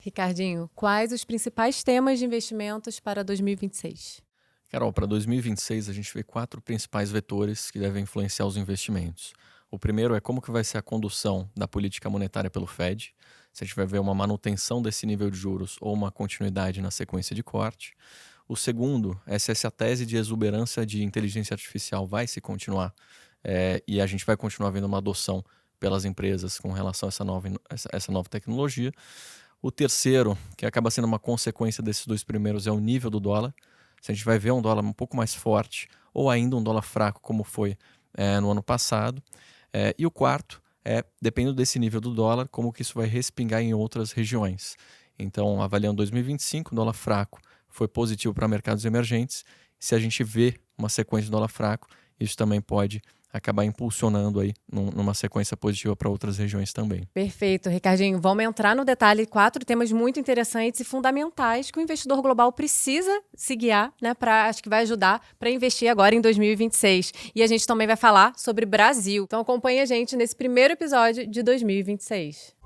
Ricardinho, quais os principais temas de investimentos para 2026? Carol, para 2026 a gente vê 4 principais vetores que devem influenciar os investimentos. O primeiro é como que vai ser a condução da política monetária pelo Fed, se a gente vai ver uma manutenção desse nível de juros ou uma continuidade na sequência de corte. O segundo é se essa tese de exuberância de inteligência artificial vai se continuar, e a gente vai continuar vendo uma adoção pelas empresas com relação a essa nova tecnologia. O terceiro, que acaba sendo uma consequência desses dois primeiros, é o nível do dólar. Se a gente vai ver um dólar um pouco mais forte ou ainda um dólar fraco, como foi no ano passado. E o quarto é, dependendo desse nível do dólar, como que isso vai respingar em outras regiões. Então, avaliando 2025, o dólar fraco foi positivo para mercados emergentes. Se a gente vê uma sequência de dólar fraco, isso também pode acabar impulsionando aí numa sequência positiva para outras regiões também. Perfeito, Ricardinho. Vamos entrar no detalhe. 4 temas muito interessantes e fundamentais que o investidor global precisa se guiar, né? Acho que vai ajudar para investir agora em 2026. E a gente também vai falar sobre Brasil. Então acompanhe a gente nesse primeiro episódio de 2026.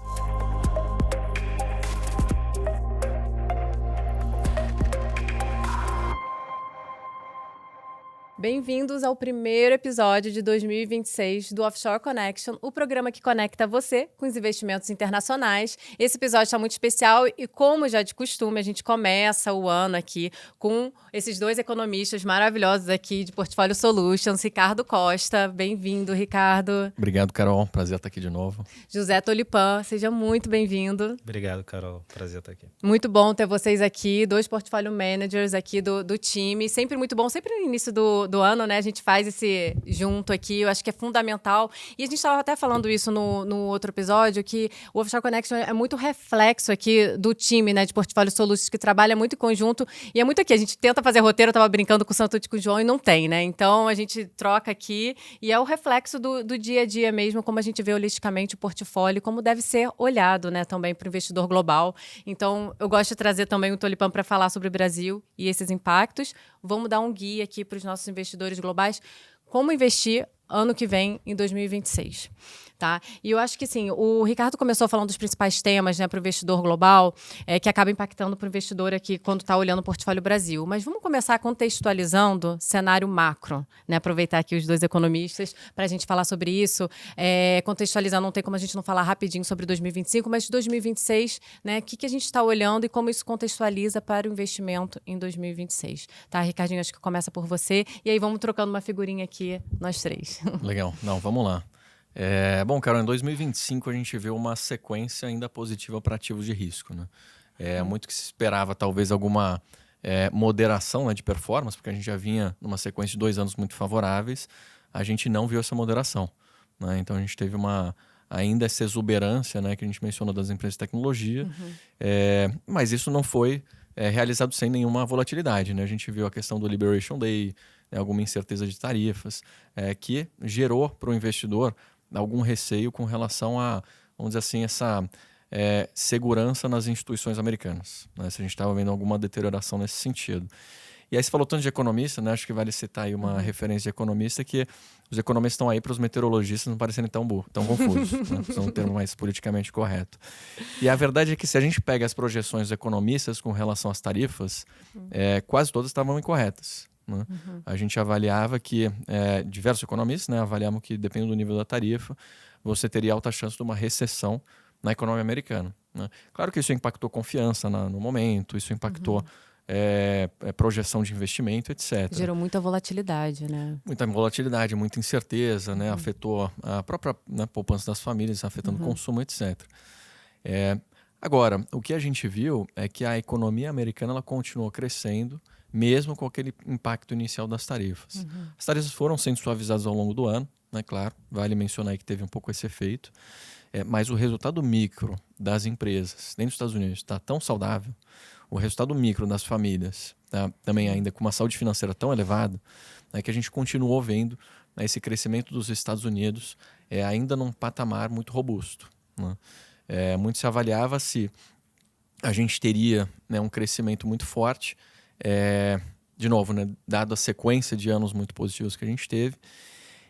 Bem-vindos ao primeiro episódio de 2026 do Offshore Connection, o programa que conecta você com os investimentos internacionais. Esse episódio está muito especial e, como já de costume, a gente começa o ano aqui com esses dois economistas maravilhosos aqui de Portfólio Solutions, Ricardo Costa. Bem-vindo, Ricardo. Obrigado, Carol. Prazer estar aqui de novo. José Tolipan, seja muito bem-vindo. Obrigado, Carol. Prazer estar aqui. Muito bom ter vocês aqui, dois portfólio managers aqui do time. Sempre muito bom, sempre no início do ano, né? A gente faz esse junto aqui, eu acho que é fundamental. E a gente estava até falando isso no outro episódio, que o Offshore Connection é muito reflexo aqui do time, né? De Portfólio Solutions, que trabalha muito em conjunto. E é muito aqui, a gente tenta fazer roteiro, eu estava brincando com o Santucci e com o João e não tem, né? Então, a gente troca aqui e é o reflexo do dia a dia mesmo, como a gente vê holisticamente o portfólio, como deve ser olhado, né? Também para o investidor global. Então, eu gosto de trazer também o Tolipan para falar sobre o Brasil e esses impactos. Vamos dar um guia aqui para os nossos investidores globais, como investir ano que vem, em 2026. Tá? E eu acho que, sim, o Ricardo começou falando dos principais temas, né, para o investidor global, que acaba impactando para o investidor aqui quando está olhando o Portfólio Brasil. Mas vamos começar contextualizando cenário macro, né? Aproveitar aqui os dois economistas para a gente falar sobre isso. Contextualizando, não tem como a gente não falar rapidinho sobre 2025, mas 2026, né? O que a gente está olhando e como isso contextualiza para o investimento em 2026. Tá, Ricardinho, acho que começa por você. E aí vamos trocando uma figurinha aqui, nós três. Legal. Não, vamos lá. Bom, Carol, em 2025 a gente vê uma sequência ainda positiva para ativos de risco, né? Muito que se esperava talvez alguma moderação, né, de performance, porque a gente já vinha numa sequência de 2 anos muito favoráveis, a gente não viu essa moderação, né? Então a gente teve ainda essa exuberância, né, que a gente mencionou das empresas de tecnologia, mas isso não foi realizado sem nenhuma volatilidade, né? A gente viu a questão do Liberation Day, né, alguma incerteza de tarifas, que gerou para o investidor algum receio com relação a, vamos dizer assim, essa segurança nas instituições americanas, né? Se a gente estava vendo alguma deterioração nesse sentido. E aí você falou tanto de economista, né? Acho que vale citar aí uma referência de economista, que os economistas estão aí para os meteorologistas não parecerem tão confusos, né? Para um termo mais politicamente correto. E a verdade é que se a gente pega as projeções dos economistas com relação às tarifas, quase todas estavam incorretas, né? A gente avaliava que, diversos economistas, né, avaliavam que, dependendo do nível da tarifa, você teria alta chance de uma recessão na economia americana, né? Claro que isso impactou confiança no momento, isso impactou projeção de investimento, etc. Gerou muita volatilidade, né? Muita volatilidade, muita incerteza, né? Afetou a própria, né, poupança das famílias, afetando o consumo, etc. Agora, o que a gente viu é que a economia americana ela continuou crescendo, mesmo com aquele impacto inicial das tarifas. As tarifas foram sendo suavizadas ao longo do ano, né? Claro, vale mencionar aí que teve um pouco esse efeito, mas o resultado micro das empresas dentro dos Estados Unidos está tão saudável, o resultado micro das famílias tá também ainda com uma saúde financeira tão elevada, né, que a gente continuou vendo, né, esse crescimento dos Estados Unidos ainda num patamar muito robusto, né? Muito se avaliava se a gente teria, né, um crescimento muito forte, de novo, né, dado a sequência de anos muito positivos que a gente teve,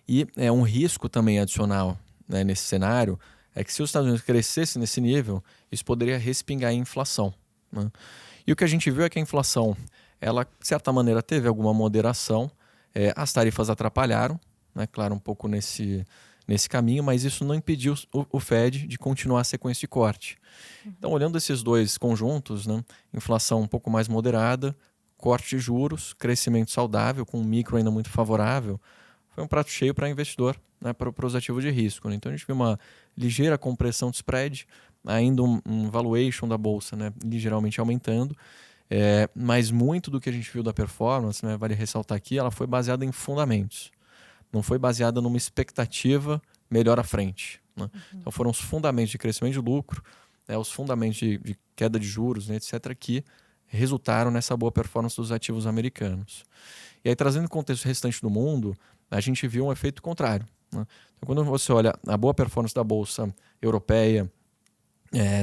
e um risco também adicional, né, nesse cenário é que se os Estados Unidos crescesse nesse nível, isso poderia respingar em inflação, né? E o que a gente viu é que a inflação, ela, de certa maneira, teve alguma moderação, as tarifas atrapalharam, né? Claro, um pouco nesse caminho, mas isso não impediu o Fed de continuar a sequência de corte. Então, olhando esses dois conjuntos, né? Inflação um pouco mais moderada, corte de juros, crescimento saudável, com um micro ainda muito favorável, foi um prato cheio para investidor, né? Para os ativos de risco, né? Então, a gente viu uma ligeira compressão de spread, ainda um valuation da bolsa, né? Ligeiramente aumentando, mas muito do que a gente viu da performance, né? Vale ressaltar aqui, ela foi baseada em fundamentos. Não foi baseada numa expectativa melhor à frente, né? Então foram os fundamentos de crescimento de lucro, os fundamentos de queda de juros, né, etc., que resultaram nessa boa performance dos ativos americanos. E aí, trazendo o contexto restante do mundo, a gente viu um efeito contrário, né? Então, quando você olha a boa performance da bolsa europeia,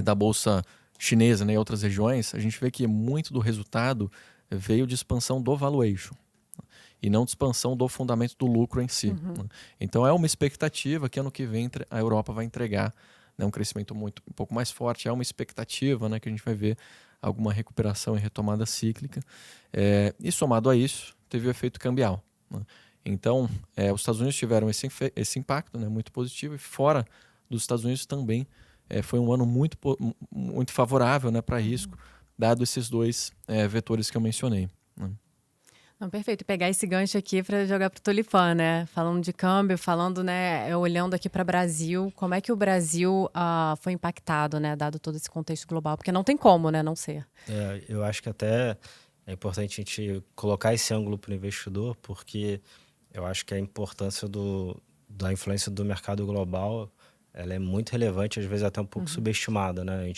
da bolsa chinesa, né, e outras regiões, a gente vê que muito do resultado veio de expansão do valuation e não de expansão do fundamento do lucro em si, né? Então é uma expectativa que ano que vem a Europa vai entregar, né, um crescimento um pouco mais forte, é uma expectativa, né, que a gente vai ver alguma recuperação e retomada cíclica, e somado a isso teve o efeito cambial, né? Então os Estados Unidos tiveram esse impacto, né, muito positivo, e fora dos Estados Unidos também foi um ano muito favorável, né, para risco, dado esses dois vetores que eu mencionei, né? Não, perfeito. Pegar esse gancho aqui para jogar pro Tulipã, né? Falando de câmbio, falando, né? Olhando aqui para o Brasil, como é que o Brasil foi impactado, né? Dado todo esse contexto global, porque não tem como, né? Não ser. Eu acho que até é importante a gente colocar esse ângulo para o investidor, porque eu acho que a importância da influência do mercado global, ela é muito relevante, às vezes até um pouco subestimada, né?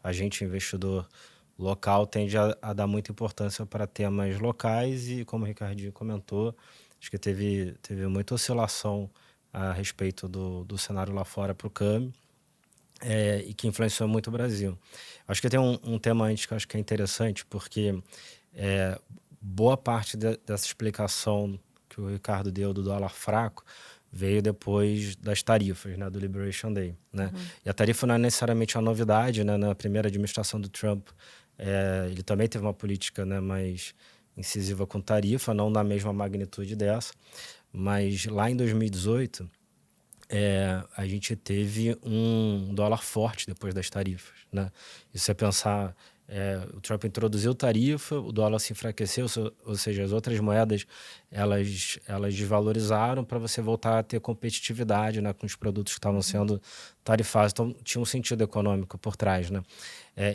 A gente investidor local tende a dar muita importância para temas locais e, como o Ricardinho comentou, acho que teve muita oscilação a respeito do cenário lá fora para o câmbio, e que influenciou muito o Brasil. Acho que tem um tema antes que eu acho que é interessante, porque boa parte dessa explicação que o Ricardo deu do dólar fraco veio depois das tarifas, né, do Liberation Day, né? E a tarifa não é necessariamente uma novidade, né? Na primeira administração do Trump, ele também teve uma política, né, mais incisiva com tarifa, não na mesma magnitude dessa, mas lá em 2018 a gente teve um dólar forte depois das tarifas, né? E se você pensar, o Trump introduziu tarifa, o dólar se enfraqueceu, ou seja, as outras moedas elas desvalorizaram para você voltar a ter competitividade, né, com os produtos que estavam sendo tarifados. Então tinha um sentido econômico por trás, né?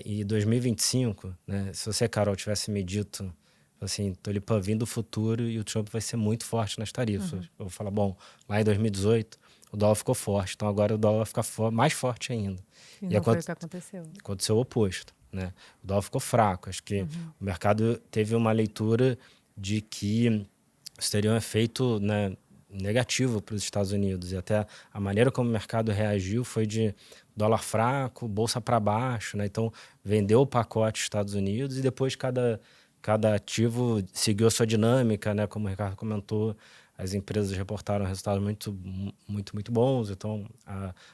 E 2025, né, se você, Carol, tivesse me dito assim, Tulipã, vindo do futuro e o Trump vai ser muito forte nas tarifas. Eu vou falar, bom, lá em 2018 o dólar ficou forte, então agora o dólar vai ficar mais forte ainda. E não foi o que aconteceu. Aconteceu o oposto, né? O dólar ficou fraco. Acho que o mercado teve uma leitura de que isso teria um efeito, né, negativo para os Estados Unidos. E até a maneira como o mercado reagiu foi de dólar fraco, bolsa para baixo, né? Então, vendeu o pacote Estados Unidos e depois cada ativo seguiu a sua dinâmica, né? Como o Ricardo comentou, as empresas reportaram resultados muito bons. Então,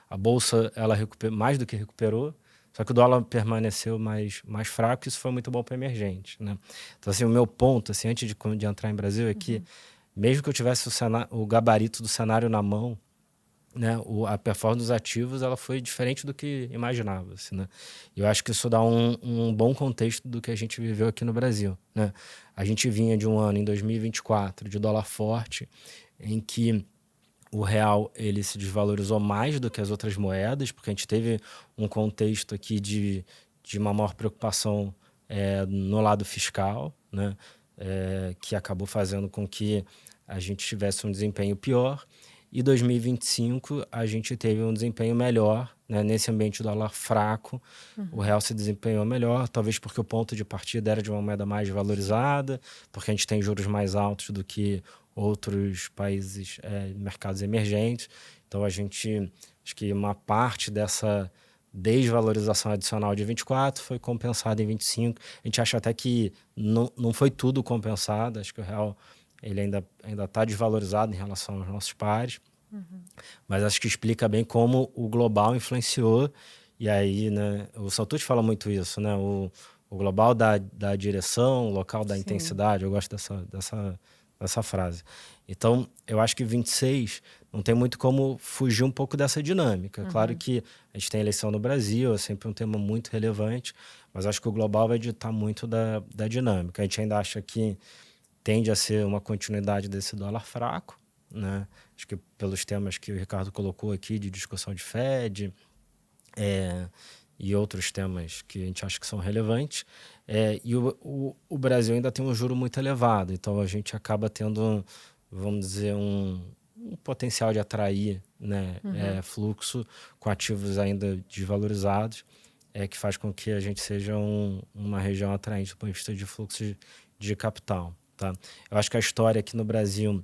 a bolsa ela mais do que recuperou, só que o dólar permaneceu mais fraco, e isso foi muito bom para emergente, né? Então, assim, o meu ponto, assim, antes de entrar em Brasil, é que mesmo que eu tivesse o gabarito do cenário na mão, né, a performance dos ativos ela foi diferente do que imaginava, assim, né? E eu acho que isso dá um bom contexto do que a gente viveu aqui no Brasil, né? A gente vinha de um ano, em 2024, de dólar forte, em que o real ele se desvalorizou mais do que as outras moedas, porque a gente teve um contexto aqui de uma maior preocupação no lado fiscal, né? Que acabou fazendo com que a gente tivesse um desempenho pior. E 2025 a gente teve um desempenho melhor, né? Nesse ambiente do dólar fraco, o real se desempenhou melhor, talvez porque o ponto de partida era de uma moeda mais valorizada, porque a gente tem juros mais altos do que outros países, mercados emergentes. Então acho que uma parte dessa desvalorização adicional de 24 foi compensada em 25. A gente acha até que não foi tudo compensado, acho que o real ele ainda está desvalorizado em relação aos nossos pares. Mas acho que explica bem como o global influenciou. E aí, né, o Saltucci fala muito isso, né? O global da direção, o local da intensidade. Eu gosto dessa frase. Então, eu acho que 26 não tem muito como fugir um pouco dessa dinâmica. Claro que a gente tem eleição no Brasil, é sempre um tema muito relevante, mas acho que o global vai ditar muito da dinâmica. A gente ainda acha que tende a ser uma continuidade desse dólar fraco, né? Acho que pelos temas que o Ricardo colocou aqui de discussão de Fed, e outros temas que a gente acha que são relevantes. E o Brasil ainda tem um juro muito elevado, então a gente acaba tendo, vamos dizer, um potencial de atrair, né, fluxo com ativos ainda desvalorizados, que faz com que a gente seja uma região atraente do ponto de vista de fluxo de capital. Tá? Eu acho que a história aqui no Brasil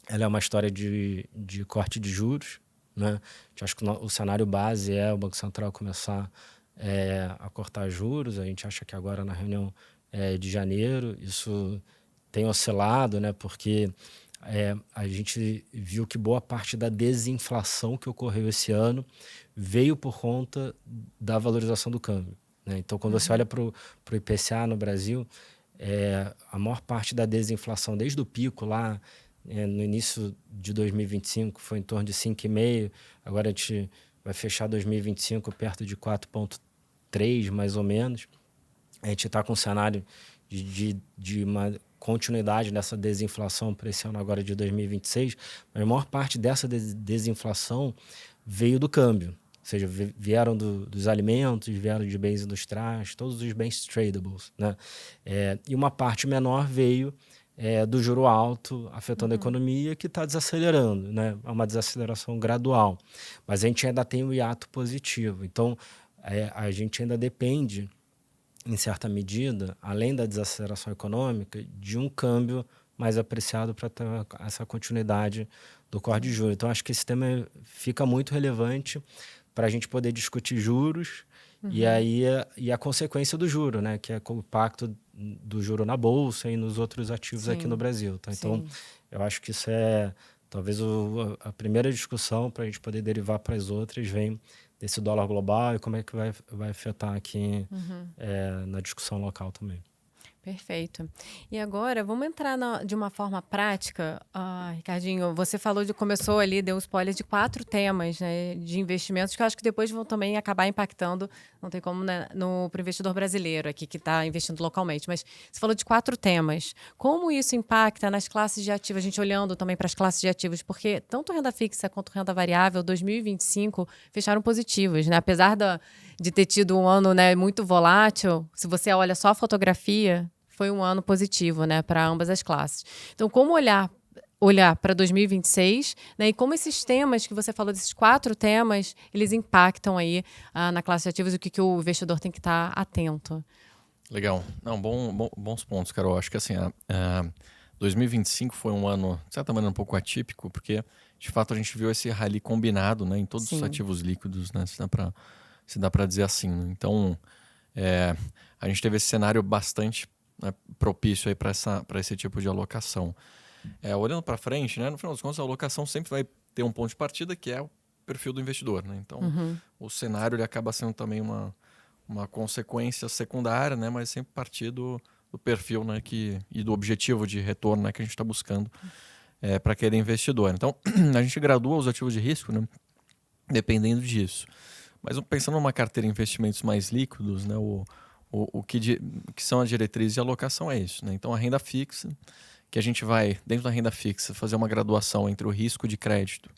ela é uma história de corte de juros, né? Eu acho que o cenário base é o Banco Central começar a cortar juros. A gente acha que agora na reunião de janeiro isso tem oscilado, né? Porque a gente viu que boa parte da desinflação que ocorreu esse ano veio por conta da valorização do câmbio, né? Então, quando você olha para o IPCA no Brasil, a maior parte da desinflação desde o pico lá, no início de 2025 foi em torno de 5,5%, agora a gente vai fechar 2025 perto de 4,3%, mais ou menos. A gente está com um cenário de uma continuidade dessa desinflação para esse ano agora de 2026, mas a maior parte dessa desinflação veio do câmbio, ou seja, vieram dos alimentos, vieram de bens industriais, todos os bens tradables, né? E uma parte menor veio do juro alto afetando a economia, que está desacelerando, né? É uma desaceleração gradual, mas a gente ainda tem um hiato positivo. Então, a gente ainda depende, em certa medida, além da desaceleração econômica, de um câmbio mais apreciado para ter essa continuidade do corte de juros. Então, acho que esse tema fica muito relevante para a gente poder discutir juros e a consequência do juro, né? Que é o impacto do juro na bolsa e nos outros ativos aqui no Brasil. Tá? Então, eu acho que isso talvez a primeira discussão para a gente poder derivar para as outras vem desse dólar global e como é que vai afetar aqui na discussão local também. Perfeito. E agora, vamos entrar de uma forma prática. Ricardinho, você começou ali, deu um spoiler de 4 temas, né, de investimentos que eu acho que depois vão também acabar impactando, não tem como, né, pro investidor brasileiro aqui que está investindo localmente, mas você falou de 4 temas. Como isso impacta nas classes de ativos? A gente olhando também para as classes de ativos, porque tanto renda fixa quanto renda variável, 2025, fecharam positivos, né? Apesar de ter tido um ano, né, muito volátil, se você olha só a fotografia, foi um ano positivo, né, para ambas as classes. Então, como olhar para 2026, né, e como esses temas que você falou, desses 4 temas, eles impactam aí na classe de ativos e o que o investidor tem que estar atento? Legal. Não, bons pontos, Carol. Acho que assim, 2025 foi um ano, de certa maneira, um pouco atípico, porque, de fato, a gente viu esse rally combinado, né, em todos os ativos líquidos, né, se dá para dizer assim. Então, a gente teve esse cenário bastante, né, propício aí para esse tipo de alocação. Olhando para frente, né, no final das contas, a alocação sempre vai ter um ponto de partida, que é o perfil do investidor, né? Então, o cenário ele acaba sendo também uma consequência secundária, né, mas sempre partir do perfil, né, e do objetivo de retorno, né, que a gente está buscando para aquele investidor. Então, a gente gradua os ativos de risco, né, dependendo disso. Mas pensando numa carteira de investimentos mais líquidos, né, o que são as diretrizes de alocação é isso, né? Então, a renda fixa, que a gente vai, dentro da renda fixa, fazer uma graduação entre o risco de crédito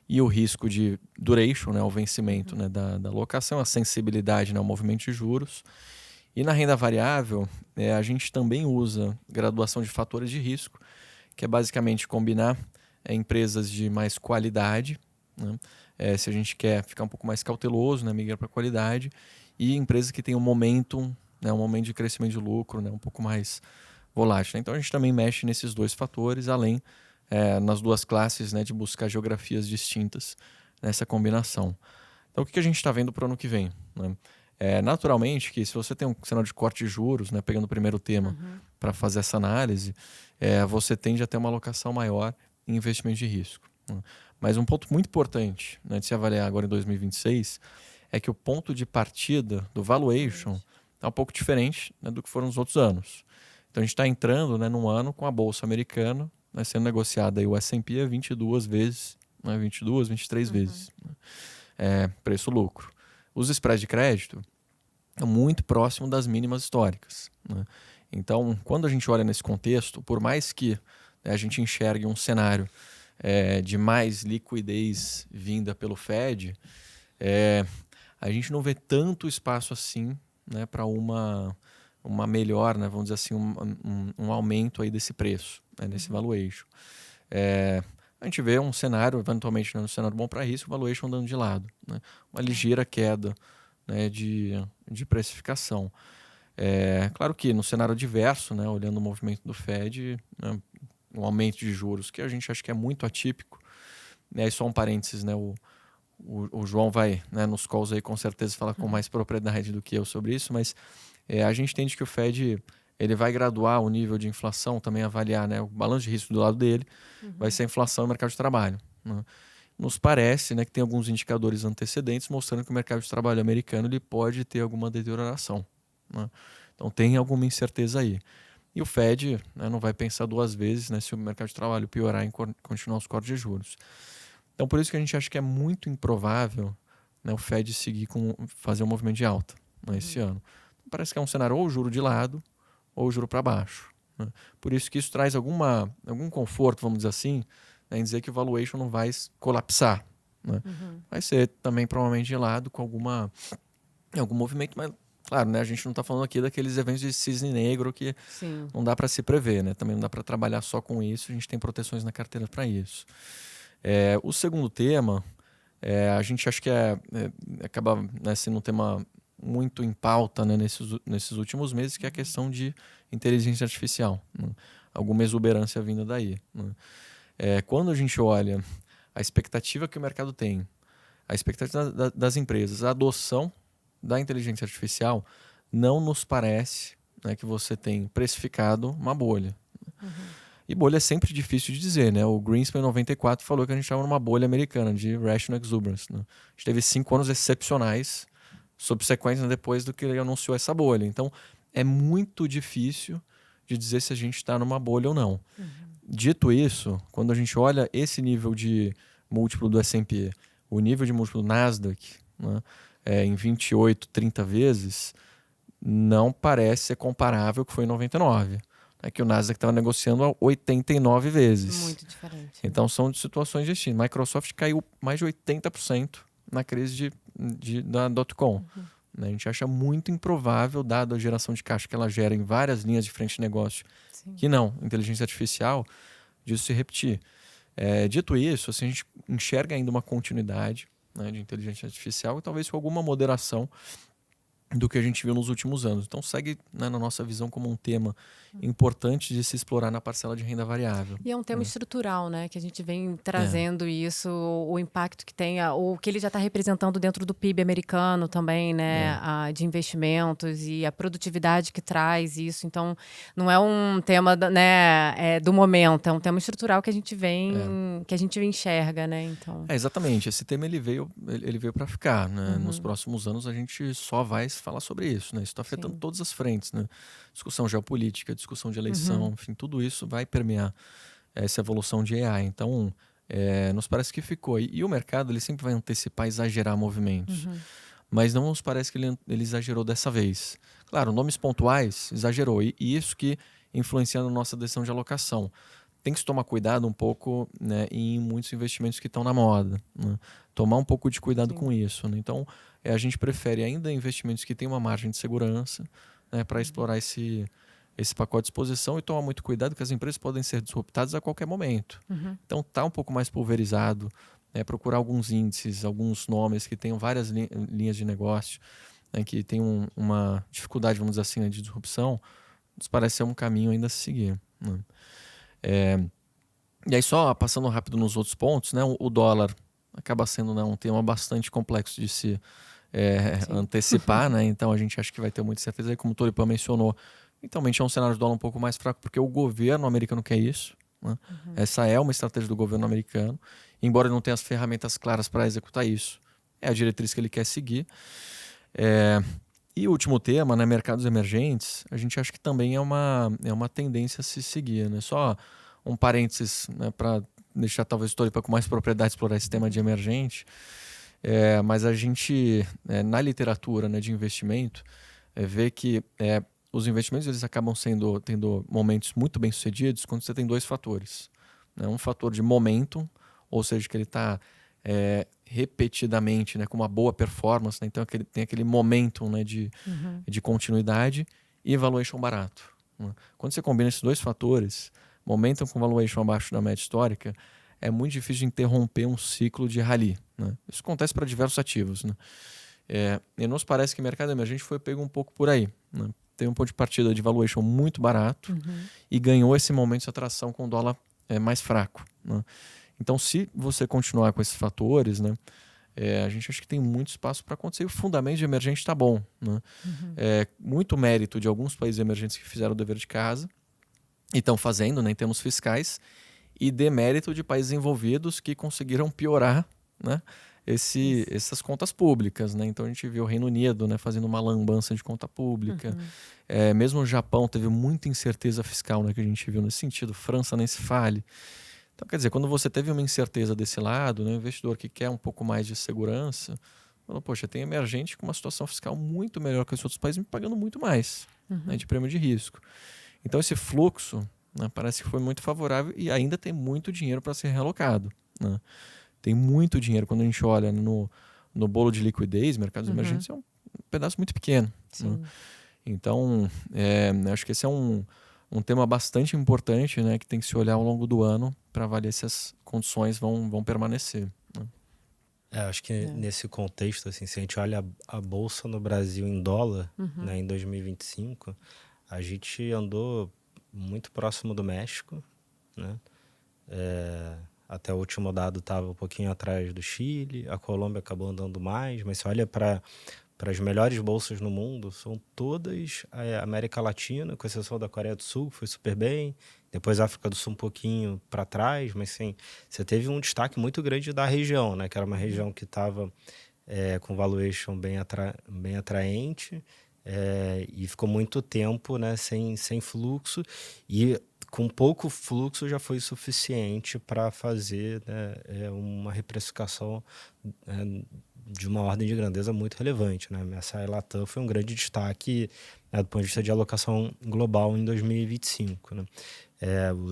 e o risco de duration, né, o vencimento, né, da alocação, a sensibilidade, né, ao movimento de juros. E na renda variável, a gente também usa graduação de fatores de risco, que é basicamente combinar empresas de mais qualidade, né? Se a gente quer ficar um pouco mais cauteloso, né, migrar para qualidade, e empresas que têm um momento de crescimento de lucro, né, um pouco mais volátil. Então a gente também mexe nesses 2 fatores, além nas 2 classes, né, de buscar geografias distintas nessa combinação. Então o que a gente está vendo para o ano que vem, né? Naturalmente que se você tem um cenário de corte de juros, né, pegando o primeiro tema para fazer essa análise, você tende a ter uma alocação maior em investimento de risco, né? Mas um ponto muito importante, né, de se avaliar agora em 2026 é que o ponto de partida do valuation está um pouco diferente, né, do que foram os outros anos. Então a gente está entrando, né, num ano com a Bolsa Americana, né, sendo negociada aí o S&P a 22 vezes, né, 22, 23 vezes, né, preço-lucro. Os spreads de crédito estão muito próximo das mínimas históricas, né? Então, quando a gente olha nesse contexto, por mais que, né, a gente enxergue um cenário de mais liquidez vinda pelo Fed, a gente não vê tanto espaço assim, né, para uma melhor, né, vamos dizer assim, um aumento aí desse preço, né, desse valuation. A gente vê um cenário, eventualmente, né, um cenário bom para risco, o valuation andando de lado, né, uma ligeira queda, né, de precificação. Claro que no cenário adverso, né, olhando o movimento do Fed, né, um aumento de juros que a gente acha que é muito atípico, né, e só um parênteses, né, o João vai, né, nos calls aí com certeza falar com mais propriedade do que eu sobre isso, mas a gente entende que o Fed ele vai graduar o nível de inflação, também avaliar, né, o balanço de risco do lado dele, vai ser a inflação no mercado de trabalho, né? Nos parece, né, que tem alguns indicadores antecedentes mostrando que o mercado de trabalho americano ele pode ter alguma deterioração, né? Então tem alguma incerteza aí. E o Fed, né, não vai pensar duas vezes, né, se o mercado de trabalho piorar em continuar os cortes de juros. Então por isso que a gente acha que é muito improvável, né, o Fed fazer um movimento de alta, né, esse ano. Então, parece que é um cenário ou juro de lado ou juro para baixo, né? Por isso que isso traz algum conforto, vamos dizer assim, né, em dizer que o valuation não vai colapsar, né? Vai ser também provavelmente de lado com algum movimento, mas claro, né, a gente não está falando aqui daqueles eventos de cisne negro que não dá para se prever, né? Também não dá para trabalhar só com isso, a gente tem proteções na carteira para isso. O segundo tema, a gente acha que acaba, né, sendo um tema muito em pauta, né, nesses últimos meses, que é a questão de inteligência artificial, né? Alguma exuberância vinda daí, né? Quando a gente olha a expectativa que o mercado tem, a expectativa das empresas, a adoção da inteligência artificial, não nos parece, né, que você tem precificado uma bolha. E bolha é sempre difícil de dizer, né? O Greenspan, em 94, falou que a gente estava numa bolha americana de rational exuberance, né? A gente teve 5 anos excepcionais subsequentes, né, depois do que ele anunciou essa bolha. Então, é muito difícil de dizer se a gente está numa bolha ou não. Dito isso, quando a gente olha esse nível de múltiplo do S&P, o nível de múltiplo do Nasdaq, né, em 28, 30 vezes, não parece ser comparável ao que foi em 99. É que o Nasdaq estava negociando a 89 vezes. Muito diferente. Então são situações distintas. Microsoft caiu mais de 80% na crise da .com. A gente acha muito improvável, dado a geração de caixa que ela gera em várias linhas de frente de negócio, que não, inteligência artificial, disso se repetir. Dito isso, assim, a gente enxerga ainda uma continuidade, né, de inteligência artificial e talvez com alguma moderação do que a gente viu nos últimos anos. Então segue, né, na nossa visão como um tema importante de se explorar na parcela de renda variável. E é um tema estrutural, né? Que a gente vem trazendo isso, o impacto que tem, o que ele já está representando dentro do PIB americano também, né? De investimentos e a produtividade que traz isso. Então, não é um tema, né, do momento, é um tema estrutural que a gente que a gente enxerga, né? Então... exatamente. Esse tema ele veio para ficar, né? Nos próximos anos a gente só vai falar sobre isso, né? Isso está afetando todas as frentes, né? Discussão geopolítica, discussão de eleição, enfim, tudo isso vai permear essa evolução de AI. Então, nos parece que ficou. E o mercado ele sempre vai antecipar, exagerar movimentos. Mas não nos parece que ele exagerou dessa vez. Claro, nomes pontuais exagerou. E isso que influencia na nossa decisão de alocação. Tem que se tomar cuidado um pouco, né, em muitos investimentos que estão na moda, né? Tomar um pouco de cuidado com isso, né? Então, a gente prefere ainda investimentos que têm uma margem de segurança, né, para explorar esse pacote de exposição e tomar muito cuidado que as empresas podem ser disruptadas a qualquer momento. Então, tá um pouco mais pulverizado, né, procurar alguns índices, alguns nomes que tenham várias linhas de negócio, né, que tem uma dificuldade, vamos dizer assim, né, de disrupção, nos parece ser um caminho ainda a se seguir, né? E aí só passando rápido nos outros pontos, né, o dólar acaba sendo, né, um tema bastante complexo de se antecipar, né? Então a gente acha que vai ter muita certeza. Aí, como o Tolipan mencionou, então é um cenário de dólar um pouco mais fraco porque o governo americano quer isso, né? Essa é uma estratégia do governo americano embora ele não tenha as ferramentas claras para executar isso. É a diretriz que ele quer seguir. E o último tema, né, mercados emergentes, a gente acha que também é uma tendência a se seguir. Né? Só um parênteses, né, para deixar talvez o Tolipa com mais propriedade explorar esse tema de emergente. Mas a gente, na literatura, né, de investimento, vê que os investimentos eles acabam tendo momentos muito bem sucedidos quando você tem dois fatores. Né? Um fator de momentum, ou seja, que ele está repetidamente, né, com uma boa performance, né? Então tem aquele momentum, né, de continuidade, e valuation barato. Né? Quando você combina esses dois fatores, momentum com valuation abaixo da média histórica, é muito difícil de interromper um ciclo de rally. Né? Isso acontece para diversos ativos. Né? E nos parece que o mercado emergente foi pego um pouco por aí. Né? Tem um ponto de partida de valuation muito barato e ganhou esse momento de atração com o dólar mais fraco. Né? Então, se você continuar com esses fatores, né, a gente acha que tem muito espaço para acontecer. E o fundamento de emergente está bom. Né? Muito mérito de alguns países emergentes que fizeram o dever de casa e estão fazendo, né, em termos fiscais, e demérito de países envolvidos que conseguiram piorar, né, essas contas públicas. Né? Então, a gente viu o Reino Unido, né, fazendo uma lambança de conta pública. Mesmo o Japão teve muita incerteza fiscal, né, que a gente viu nesse sentido. França nem se fale. Então, quer dizer, quando você teve uma incerteza desse lado, né, o investidor que quer um pouco mais de segurança, falou, poxa, tem emergente com uma situação fiscal muito melhor que os outros países, me pagando muito mais, né, de prêmio de risco. Então, esse fluxo, né, parece que foi muito favorável e ainda tem muito dinheiro para ser realocado. Né? Tem muito dinheiro. Quando a gente olha no bolo de liquidez, mercados emergentes é um pedaço muito pequeno. Né? Então, acho que esse é um tema bastante importante, né, que tem que se olhar ao longo do ano para avaliar se as condições vão permanecer. Né? Acho que nesse contexto, assim, se a gente olha a Bolsa no Brasil em dólar, né, em 2025, a gente andou muito próximo do México. Né? Até o último dado estava um pouquinho atrás do Chile, a Colômbia acabou andando mais, mas se olha para as melhores bolsas no mundo, são todas a América Latina, com exceção da Coreia do Sul, que foi super bem. Depois a África do Sul um pouquinho para trás, mas sim, você teve um destaque muito grande da região, né? Que era uma região que estava com valuation bem atraente e ficou muito tempo, né, sem fluxo. E com pouco fluxo já foi suficiente para fazer, né, uma reprecificação de uma ordem de grandeza muito relevante. Né? A MSCI Latam foi um grande destaque, né, do ponto de vista de alocação global em 2025. Né?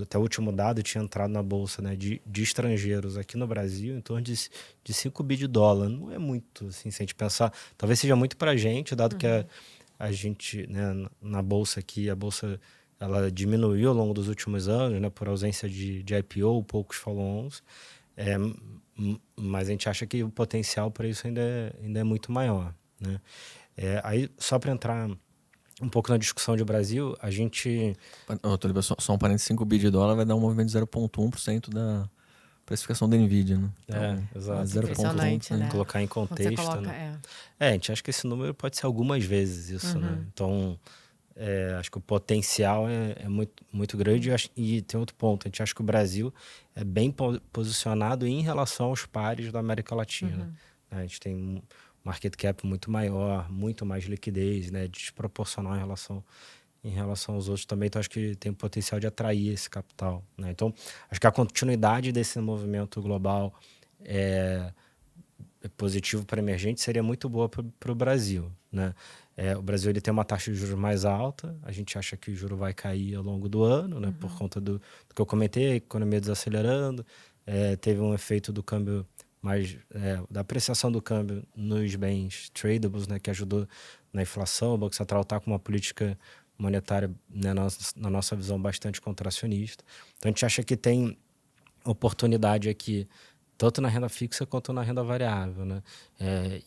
Até o último dado tinha entrado na bolsa, né, de estrangeiros aqui no Brasil em torno de 5 bi de dólar. Não é muito, assim, se a gente pensar, talvez seja muito para a gente, dado que a gente, né, na bolsa aqui, a bolsa ela diminuiu ao longo dos últimos anos, né, por ausência de IPO, poucos follow-ons. Mas a gente acha que o potencial para isso ainda é muito maior. Né? Aí, só para entrar um pouco na discussão de Brasil, a gente... Só um parênteses, 5 bi de dólar vai dar um movimento de 0,1% da precificação da NVIDIA. Né? Então, exato. 0,1%, né? Colocar em contexto. Coloca, né? A gente acha que esse número pode ser algumas vezes isso. Né? Então... acho que o potencial é muito, muito grande. E tem outro ponto, a gente acha que o Brasil é bem posicionado em relação aos pares da América Latina. A gente tem um market cap muito maior, muito mais liquidez, né, desproporcional em relação aos outros também. Então, acho que tem o potencial de atrair esse capital. Né? Então, acho que a continuidade desse movimento global é positivo para emergente seria muito boa para o Brasil. Né? O Brasil ele tem uma taxa de juros mais alta, a gente acha que o juro vai cair ao longo do ano, né? Por conta do que eu comentei, a economia desacelerando, teve um efeito do câmbio da apreciação do câmbio nos bens tradables, né? Que ajudou na inflação. O Banco Central está com uma política monetária, né? Na nossa visão, bastante contracionista. Então, a gente acha que tem oportunidade aqui tanto na renda fixa quanto na renda variável. Né?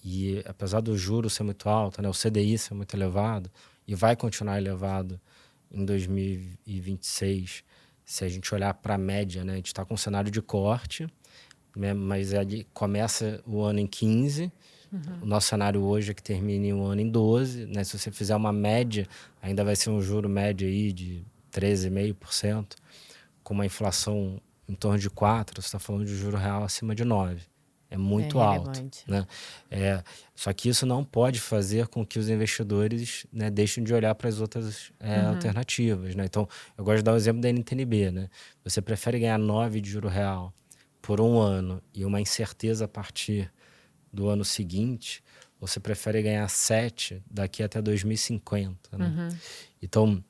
E apesar do juro ser muito alto, né, o CDI ser muito elevado, e vai continuar elevado em 2026, se a gente olhar para a média, né, a gente está com um cenário de corte, né, mas ali começa o ano em 15, o nosso cenário hoje é que termine o ano em 12, né, se você fizer uma média, ainda vai ser um juro médio aí de 13,5%, com uma inflação em torno de 4, você está falando de juro real acima de 9. É muito alto. Relevante. Né? Só que isso não pode fazer com que os investidores, né, deixem de olhar para as outras alternativas. Né? Então, eu gosto de dar o exemplo da NTNB. Né? Você prefere ganhar 9 de juro real por um ano e uma incerteza a partir do ano seguinte, ou você prefere ganhar 7 daqui até 2050. Né? Então,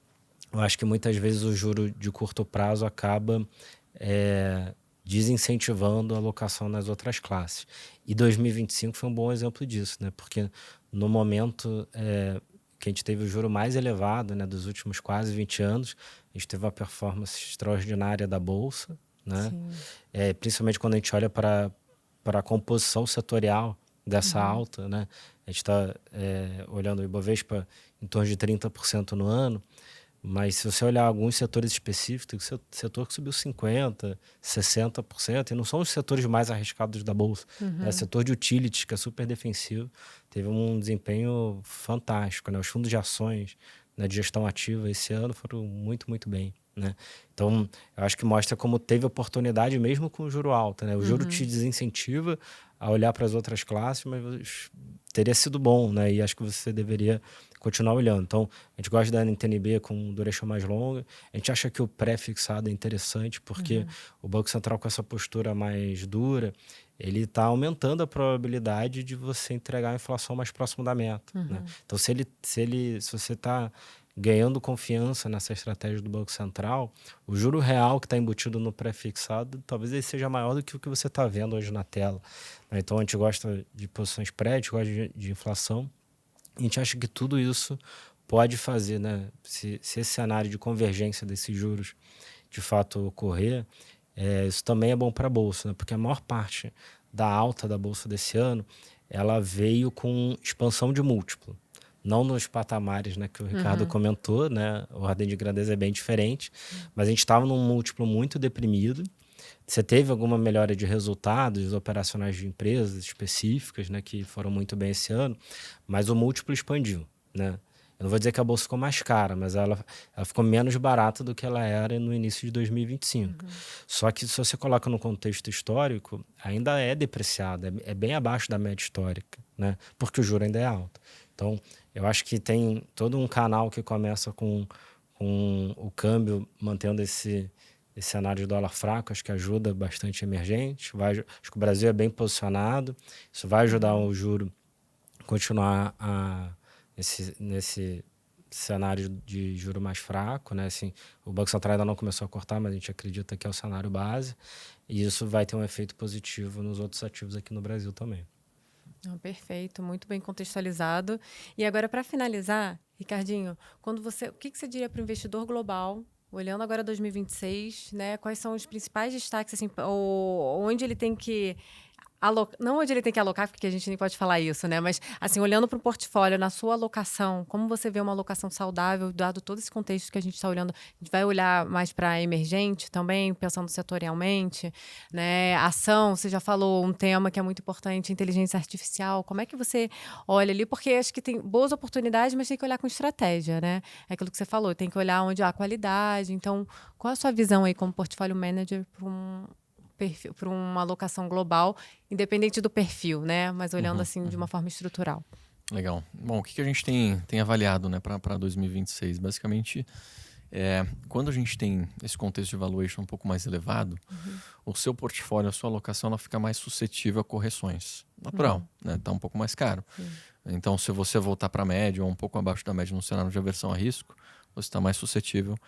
eu acho que muitas vezes o juro de curto prazo acaba desincentivando a alocação nas outras classes. E 2025 foi um bom exemplo disso, né? Porque no momento que a gente teve o juro mais elevado, né, dos últimos quase 20 anos, a gente teve uma performance extraordinária da Bolsa, né? Principalmente quando a gente olha para a composição setorial dessa alta, né? A gente está olhando o Ibovespa em torno de 30% no ano, mas se você olhar alguns setores específicos, tem setor que subiu 50%, 60%, e não são os setores mais arriscados da Bolsa. O setor de utilities, que é super defensivo, teve um desempenho fantástico. Né? Os fundos de ações, né, de gestão ativa esse ano foram muito, muito bem. Né? Então, eu acho que mostra como teve oportunidade mesmo com o juro alto. Né? O juro te desincentiva a olhar para as outras classes, mas teria sido bom, né? E acho que você deveria continuar olhando. Então, a gente gosta da NTNB com duration mais longa. A gente acha que o pré-fixado é interessante porque o Banco Central, com essa postura mais dura, ele está aumentando a probabilidade de você entregar a inflação mais próximo da meta. Né? Então, se você está ganhando confiança nessa estratégia do Banco Central, o juro real que está embutido no pré-fixado, talvez ele seja maior do que o que você está vendo hoje na tela. Então, a gente gosta de posições pré, a gente gosta de inflação. A gente acha que tudo isso pode fazer, né? Se esse cenário de convergência desses juros de fato ocorrer, isso também é bom para a Bolsa, né? Porque a maior parte da alta da Bolsa desse ano, ela veio com expansão de múltiplo. Não nos patamares, né, que o Ricardo comentou, né? A ordem de grandeza é bem diferente, mas a gente estava num múltiplo muito deprimido. Você teve alguma melhora de resultados operacionais de empresas específicas, né, que foram muito bem esse ano, mas o múltiplo expandiu. Né? Eu não vou dizer que a Bolsa ficou mais cara, mas ela ficou menos barata do que ela era no início de 2025. Só que se você coloca no contexto histórico, ainda é depreciada, é bem abaixo da média histórica, né? Porque o juro ainda é alto. Então, eu acho que tem todo um canal que começa com o câmbio mantendo esse cenário de dólar fraco, acho que ajuda bastante emergente. Acho que o Brasil é bem posicionado. Isso vai ajudar o juro a continuar nesse cenário de juro mais fraco. Né? Assim, o Banco Central ainda não começou a cortar, mas a gente acredita que é o cenário base. E isso vai ter um efeito positivo nos outros ativos aqui no Brasil também. Perfeito, muito bem contextualizado. E agora, para finalizar, Ricardinho, o que você diria para o investidor global, olhando agora 2026, né? Quais são os principais destaques, assim, onde ele tem que não onde ele tem que alocar, porque a gente nem pode falar isso, né? Mas, assim, olhando para o portfólio, na sua alocação, como você vê uma alocação saudável, dado todo esse contexto que a gente está olhando? A gente vai olhar mais para emergente também, pensando setorialmente, né? Ação, você já falou um tema que é muito importante, inteligência artificial. Como é que você olha ali? Porque acho que tem boas oportunidades, mas tem que olhar com estratégia, né? É aquilo que você falou, tem que olhar onde há qualidade. Então, qual a sua visão aí como portfólio manager para uma alocação global, independente do perfil, né? Mas olhando assim de uma forma estrutural. Legal. Bom, o que a gente tem avaliado, né, para 2026? Basicamente, quando a gente tem esse contexto de valuation um pouco mais elevado, o seu portfólio, a sua alocação, ela fica mais suscetível a correções. Natural, né? Tá um pouco mais caro. Então, se você voltar para a média ou um pouco abaixo da média no cenário de aversão a risco, você está mais suscetível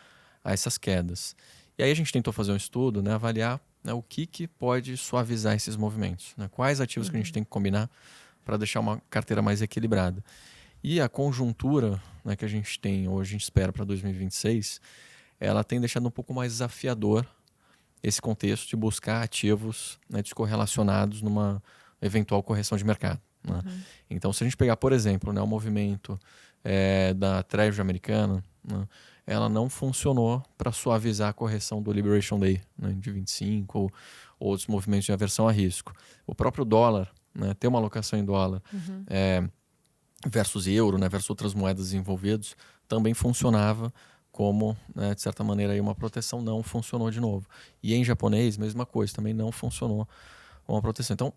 a essas quedas. E aí a gente tentou fazer um estudo, né, avaliar, né, o que pode suavizar esses movimentos. Né? Quais ativos que a gente tem que combinar para deixar uma carteira mais equilibrada. E a conjuntura, né, que a gente tem, ou a gente espera para 2026, ela tem deixado um pouco mais desafiador esse contexto de buscar ativos, né, descorrelacionados numa eventual correção de mercado. Né? Então, se a gente pegar, por exemplo, né, o movimento da Treasury americana, né, ela não funcionou para suavizar a correção do Liberation Day, né, de 25 ou outros movimentos de aversão a risco. O próprio dólar, né, ter uma alocação em dólar versus euro, né, versus outras moedas envolvidas, também funcionava como, né, de certa maneira, aí uma proteção, não funcionou de novo. E em japonês, mesma coisa, também não funcionou uma proteção. Então,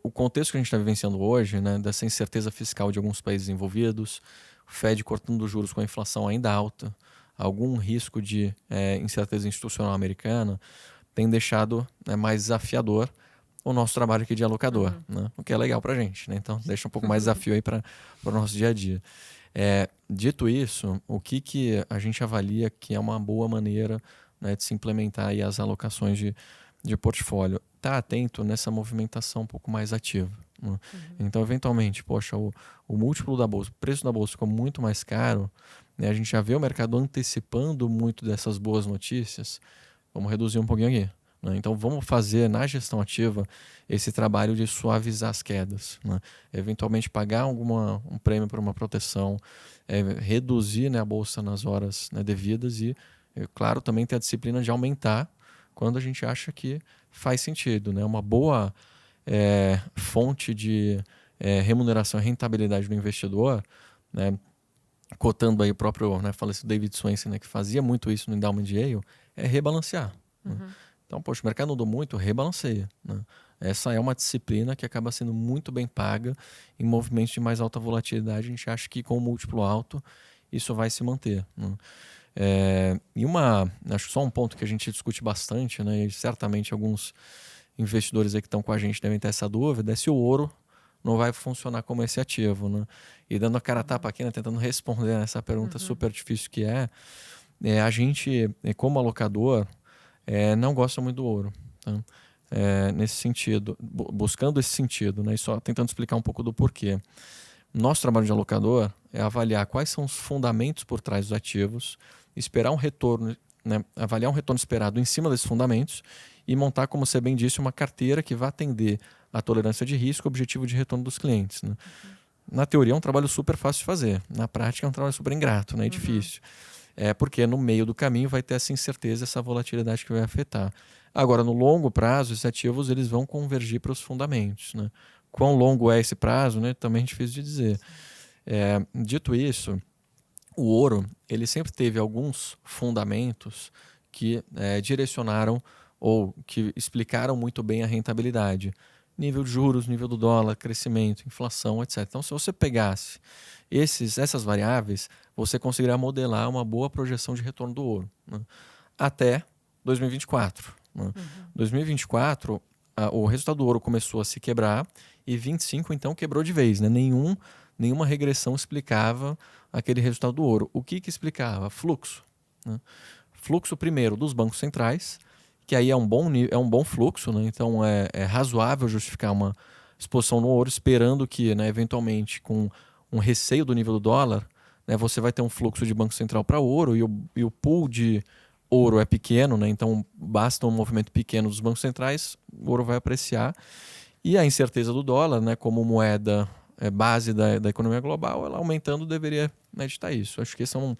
o contexto que a gente está vivenciando hoje, né, dessa incerteza fiscal de alguns países envolvidos, o Fed cortando juros com a inflação ainda alta, algum risco de incerteza institucional americana, tem deixado, né, mais desafiador o nosso trabalho aqui de alocador, né, o que é legal para a gente. Né, então, deixa um pouco mais desafio aí para o nosso dia a dia. Dito isso, o que a gente avalia que é uma boa maneira, né, de se implementar aí as alocações de portfólio? Tá atento nessa movimentação um pouco mais ativa. Né? Então, eventualmente, poxa, o múltiplo da bolsa, o preço da bolsa ficou muito mais caro, né? A gente já vê o mercado antecipando muito dessas boas notícias. Vamos reduzir um pouquinho aqui. Né? Então, vamos fazer na gestão ativa esse trabalho de suavizar as quedas. Né? Eventualmente, pagar um prêmio por uma proteção, reduzir, né, a bolsa nas horas, né, devidas e, claro, também ter a disciplina de aumentar quando a gente acha que faz sentido. Né? Uma boa fonte de remuneração e rentabilidade do investidor, né, cotando aí o próprio, né, falecido David Swensen, né, que fazia muito isso no Endowment de Yale, é rebalancear. Né? Então, poxa, o mercado mudou muito, rebalanceia. Né? Essa é uma disciplina que acaba sendo muito bem paga em movimentos de mais alta volatilidade. A gente acha que com o múltiplo alto isso vai se manter. Né? Acho que só um ponto que a gente discute bastante, né, e certamente alguns investidores aí que estão com a gente devem ter essa dúvida, é se o ouro não vai funcionar como esse ativo. Né? E dando a cara a tapa aqui, né, tentando responder essa pergunta super difícil que a gente, como alocador, não gosta muito do ouro. Tá? Nesse sentido, buscando esse sentido, né, e só tentando explicar um pouco do porquê. Nosso trabalho de alocador é avaliar quais são os fundamentos por trás dos ativos, esperar um retorno, né, avaliar um retorno esperado em cima desses fundamentos e montar, como você bem disse, uma carteira que vai atender a tolerância de risco e o objetivo de retorno dos clientes. Né? Na teoria é um trabalho super fácil de fazer, na prática é um trabalho super ingrato, né, e difícil. Porque no meio do caminho vai ter essa incerteza, essa volatilidade que vai afetar. Agora, no longo prazo, esses ativos eles vão convergir para os fundamentos. Né? Quão longo é esse prazo, né? Também é difícil de dizer. Dito isso, o ouro ele sempre teve alguns fundamentos que direcionaram ou que explicaram muito bem a rentabilidade. Nível de juros, nível do dólar, crescimento, inflação, etc. Então, se você pegasse essas variáveis, você conseguirá modelar uma boa projeção de retorno do ouro, né? Até 2024. Né? 2024, o resultado do ouro começou a se quebrar e 25 então quebrou de vez. Né? Nenhuma regressão explicava aquele resultado do ouro. O que explicava? Fluxo. Né? Fluxo, primeiro, dos bancos centrais, que aí é um bom fluxo, né? Então é razoável justificar uma exposição no ouro, esperando que, né, eventualmente, com um receio do nível do dólar, né, você vai ter um fluxo de banco central para ouro e o pool de ouro é pequeno, né? Então basta um movimento pequeno dos bancos centrais, o ouro vai apreciar. E a incerteza do dólar, né, como moeda base da economia global, ela aumentando deveria, né, ditar isso. Acho que esse é um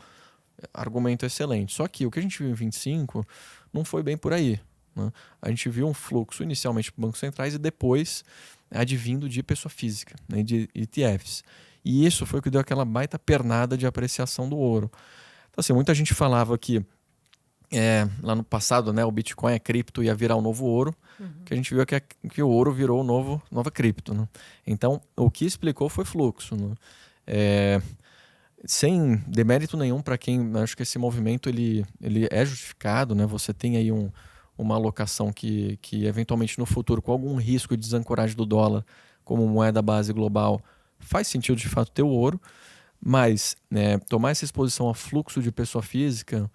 argumento excelente. Só que o que a gente viu em 25 não foi bem por aí. Né? A gente viu um fluxo inicialmente para bancos centrais e depois advindo de pessoa física, né, de ETFs. E isso foi o que deu aquela baita pernada de apreciação do ouro. Então, assim, muita gente falava que lá no passado, né, o Bitcoin, a cripto, ia virar o novo ouro, que a gente viu que o ouro virou nova cripto. Né? Então, o que explicou foi fluxo. Né? Sem demérito nenhum para quem acho que esse movimento ele é justificado, né? Você tem aí uma alocação que eventualmente no futuro, com algum risco de desancoragem do dólar como moeda base global, faz sentido de fato ter o ouro, mas tomar essa exposição a fluxo de pessoa física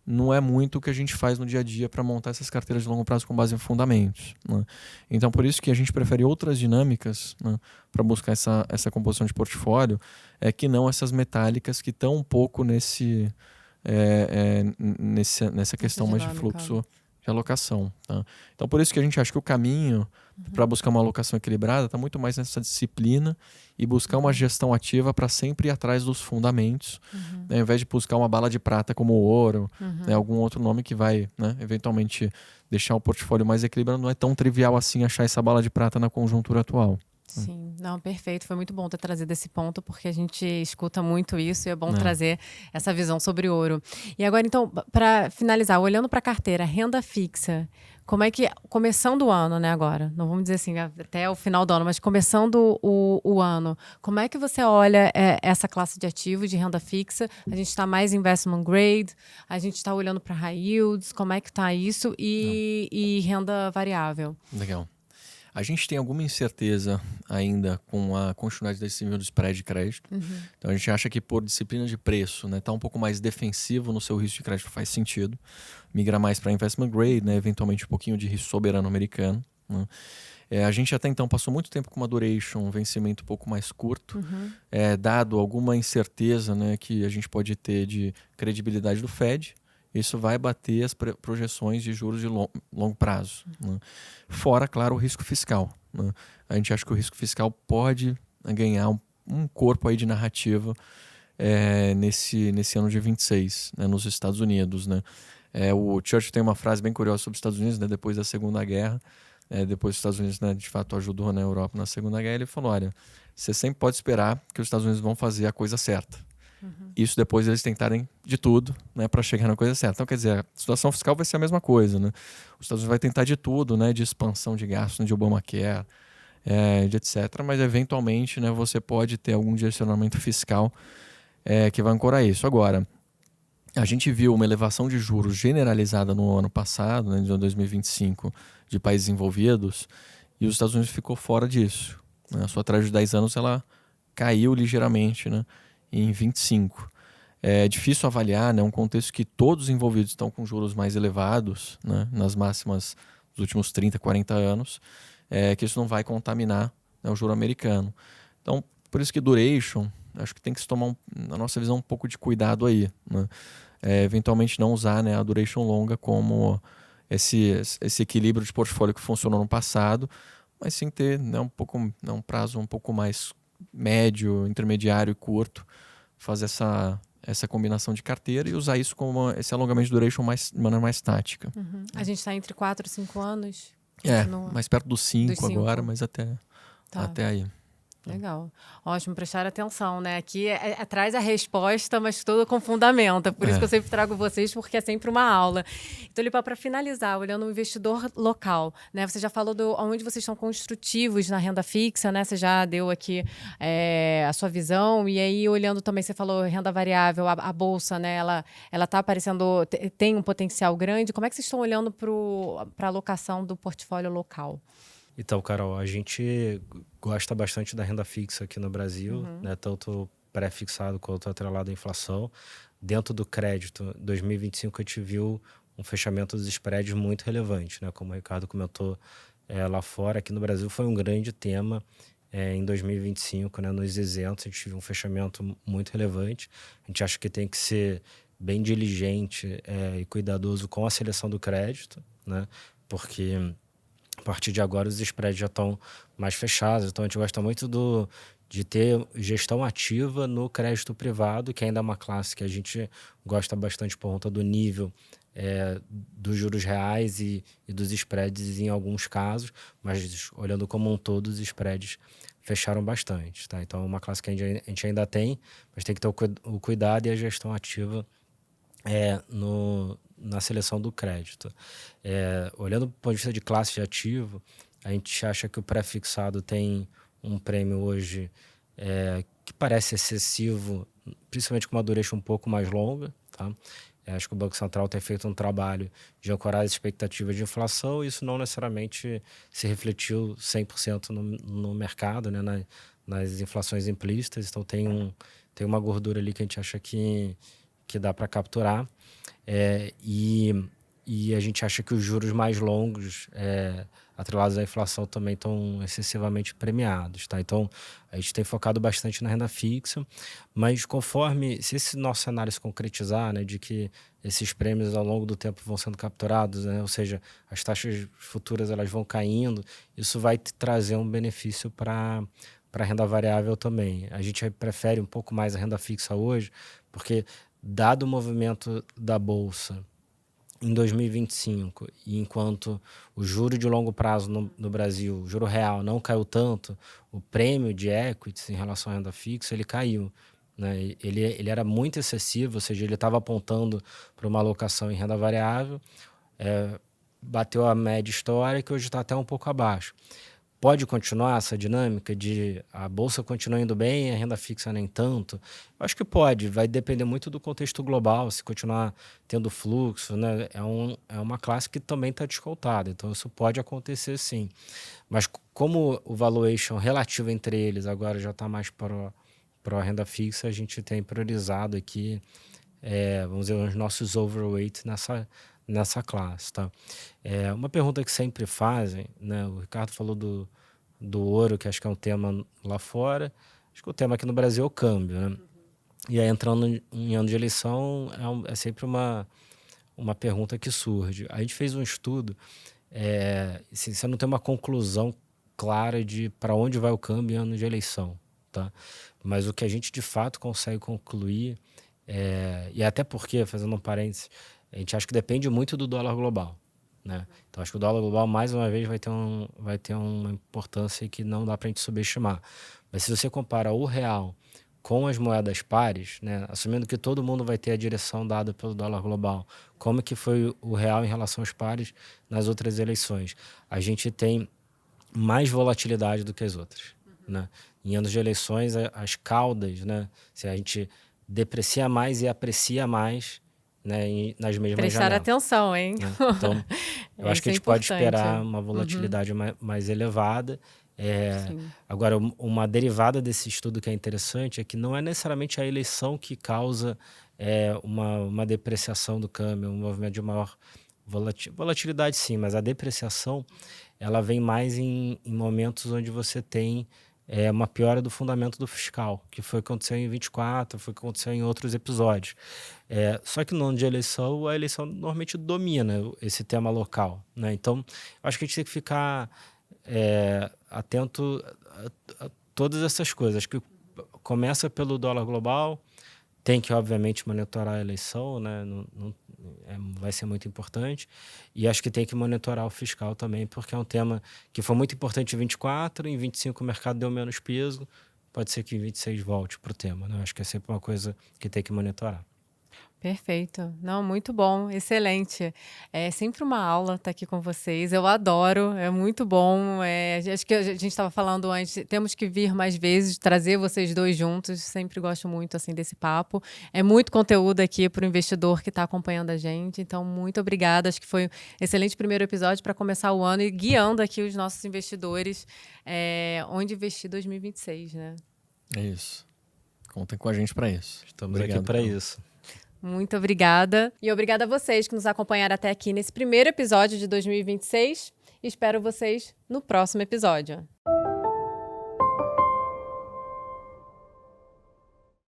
não é muito o que a gente faz no dia a dia para montar essas carteiras de longo prazo com base em fundamentos. Né? Então, por isso que a gente prefere outras dinâmicas, né, para buscar essa composição de portfólio, que não essas metálicas que estão um pouco nessa questão mais de fluxo de alocação. Tá? Então, por isso que a gente acha que o caminho para buscar uma alocação equilibrada está muito mais nessa disciplina e buscar uma gestão ativa para sempre ir atrás dos fundamentos, né, ao invés de buscar uma bala de prata como o ouro, né, algum outro nome que vai, né, eventualmente deixar o portfólio mais equilibrado. Não é tão trivial assim achar essa bala de prata na conjuntura atual. Sim, não, perfeito. Foi muito bom ter trazido esse ponto, porque a gente escuta muito isso e é bom trazer essa visão sobre ouro. E agora, então, para finalizar, olhando para a carteira, renda fixa, como é que, começando o ano, né, agora, não vamos dizer assim, até o final do ano, mas começando o ano, como é que você olha essa classe de ativos de renda fixa? A gente está mais investment grade, a gente está olhando para high yields, como é que está isso? E renda variável? Legal. A gente tem alguma incerteza ainda com a continuidade desse nível de spread de crédito. Então a gente acha que por disciplina de preço, né, tá um pouco mais defensivo no seu risco de crédito faz sentido. Migrar mais para investment grade, né, eventualmente um pouquinho de risco soberano americano. Né. A gente até então passou muito tempo com uma duration, um vencimento um pouco mais curto, dado alguma incerteza, né, que a gente pode ter de credibilidade do Fed. Isso vai bater as projeções de juros de longo prazo. Né? Fora, claro, o risco fiscal. Né? A gente acha que o risco fiscal pode ganhar um corpo aí de narrativa nesse ano de 26, né, nos Estados Unidos. Né? O Churchill tem uma frase bem curiosa sobre os Estados Unidos, né, depois da Segunda Guerra. Depois os Estados Unidos, né, de fato ajudou, né, a Europa na Segunda Guerra. Ele falou, olha, você sempre pode esperar que os Estados Unidos vão fazer a coisa certa. Isso depois eles tentarem de tudo, né, para chegar na coisa certa. Então, quer dizer, a situação fiscal vai ser a mesma coisa. Né? Os Estados Unidos vai tentar de tudo, né, de expansão de gastos, de Obamacare, de etc. Mas, eventualmente, né, você pode ter algum direcionamento fiscal que vai ancorar isso. Agora, a gente viu uma elevação de juros generalizada no ano passado, né, de 2025, de países envolvidos, e os Estados Unidos ficou fora disso. Né? A sua taxa de 10 anos ela caiu ligeiramente, né, em 25. É difícil avaliar, né, um contexto que todos os envolvidos estão com juros mais elevados, né, nas máximas dos últimos 30, 40 anos, que isso não vai contaminar, né, o juro americano. Então, por isso que duration, acho que tem que se tomar, na nossa visão, um pouco de cuidado aí. Né? Eventualmente não usar, né, a duration longa como esse equilíbrio de portfólio que funcionou no passado, mas sim ter, né, um prazo um pouco mais médio, intermediário e curto, fazer essa combinação de carteira e usar isso como esse alongamento de duration de maneira mais tática. A gente está entre 4 e 5 anos? Mais perto dos 5 agora, mas até aí. Legal. Ótimo, prestar atenção, né? Aqui traz a resposta, mas tudo com fundamento. É por isso que eu sempre trago vocês, porque é sempre uma aula. Então, Lipa, para finalizar, olhando o investidor local, né? Você já falou onde vocês são construtivos na renda fixa, né? Você já deu aqui a sua visão. E aí, olhando também, você falou renda variável, a Bolsa, né? Ela está aparecendo, tem um potencial grande. Como é que vocês estão olhando para a alocação do portfólio local? Então, Carol, a gente gosta bastante da renda fixa aqui no Brasil, né? Tanto pré-fixado quanto atrelado à inflação. Dentro do crédito, 2025 a gente viu um fechamento dos spreads muito relevante, né? Como o Ricardo comentou lá fora, aqui no Brasil foi um grande tema em 2025, né? Nos isentos a gente viu um fechamento muito relevante. A gente acha que tem que ser bem diligente e cuidadoso com a seleção do crédito, né? Porque a partir de agora os spreads já estão mais fechados, então a gente gosta muito de ter gestão ativa no crédito privado, que ainda é uma classe que a gente gosta bastante por conta do nível dos juros reais e dos spreads em alguns casos, mas olhando como um todo, os spreads fecharam bastante. Tá? Então é uma classe que a gente ainda tem, mas tem que ter o cuidado e a gestão ativa na seleção do crédito. Olhando do ponto de vista de classe de ativo, a gente acha que o pré-fixado tem um prêmio hoje que parece excessivo, principalmente com uma duration um pouco mais longa. Tá? Acho que o Banco Central tem feito um trabalho de ancorar as expectativas de inflação e isso não necessariamente se refletiu 100% no mercado, né? Nas inflações implícitas. Então tem uma gordura ali que a gente acha que dá para capturar. E a gente acha que os juros mais longos, atrelados à inflação, também estão excessivamente premiados. Tá? Então, a gente tem focado bastante na renda fixa, mas se esse nosso cenário se concretizar, né, de que esses prêmios ao longo do tempo vão sendo capturados, né, ou seja, as taxas futuras elas vão caindo, isso vai trazer um benefício para a renda variável também. A gente prefere um pouco mais a renda fixa hoje, porque dado o movimento da Bolsa em 2025, e enquanto o juro de longo prazo no Brasil, o juro real, não caiu tanto, o prêmio de equities em relação à renda fixa, ele caiu. Né? Ele era muito excessivo, ou seja, ele estava apontando para uma alocação em renda variável, bateu a média histórica e hoje está até um pouco abaixo. Pode continuar essa dinâmica de a bolsa continua indo bem, a renda fixa nem tanto? Eu acho que pode, vai depender muito do contexto global, se continuar tendo fluxo, né? É uma classe que também está descontada, então isso pode acontecer sim. Mas como o valuation relativo entre eles agora já está mais para a renda fixa, a gente tem priorizado aqui, vamos dizer, os nossos overweight nessa classe, tá? Uma pergunta que sempre fazem, né? O Ricardo falou do ouro, que acho que é um tema lá fora. Acho que o tema aqui no Brasil é o câmbio, né? E aí, entrando em ano de eleição, é sempre uma pergunta que surge. A gente fez um estudo, assim, você não tem uma conclusão clara de para onde vai o câmbio em ano de eleição, tá? Mas o que a gente de fato consegue concluir, e até porque, fazendo um parênteses, a gente acha que depende muito do dólar global, né? Então, acho que o dólar global, mais uma vez, vai ter uma importância que não dá para a gente subestimar. Mas se você compara o real com as moedas pares, né, assumindo que todo mundo vai ter a direção dada pelo dólar global, como que foi o real em relação aos pares nas outras eleições? A gente tem mais volatilidade do que as outras, né? Em anos de eleições, as caudas, né, se a gente deprecia mais e aprecia mais, né, nas mesmas Prestar janelas. atenção, hein? Né? Então, eu acho que a gente pode esperar uma volatilidade mais elevada. Agora, uma derivada desse estudo que é interessante é que não é necessariamente a eleição que causa uma depreciação do câmbio, um movimento de maior volatilidade, sim, mas a depreciação ela vem mais em momentos onde você tem uma piora do fundamento do fiscal, que foi o que aconteceu em 24, foi o que aconteceu em outros episódios. Só que no ano de eleição, a eleição normalmente domina esse tema local, né? Então, acho que a gente tem que ficar atento a todas essas coisas. Acho que começa pelo dólar global, tem que, obviamente, monitorar a eleição, né? Vai ser muito importante. E acho que tem que monitorar o fiscal também, porque é um tema que foi muito importante em 24, em 25 o mercado deu menos peso, pode ser que em 26 volte para o tema, né? Acho que é sempre uma coisa que tem que monitorar. Perfeito. Não, muito bom, excelente. É sempre uma aula estar aqui com vocês. Eu adoro, é muito bom. Acho que a gente estava falando antes, temos que vir mais vezes, trazer vocês dois juntos. Sempre gosto muito assim desse papo. É muito conteúdo aqui para o investidor que está acompanhando a gente. Então, muito obrigada. Acho que foi um excelente primeiro episódio para começar o ano e guiando aqui os nossos investidores onde investir 2026, né? É isso. Contem com a gente para isso. Estamos aqui para isso. Muito obrigada. E obrigada a vocês que nos acompanharam até aqui nesse primeiro episódio de 2026. Espero vocês no próximo episódio.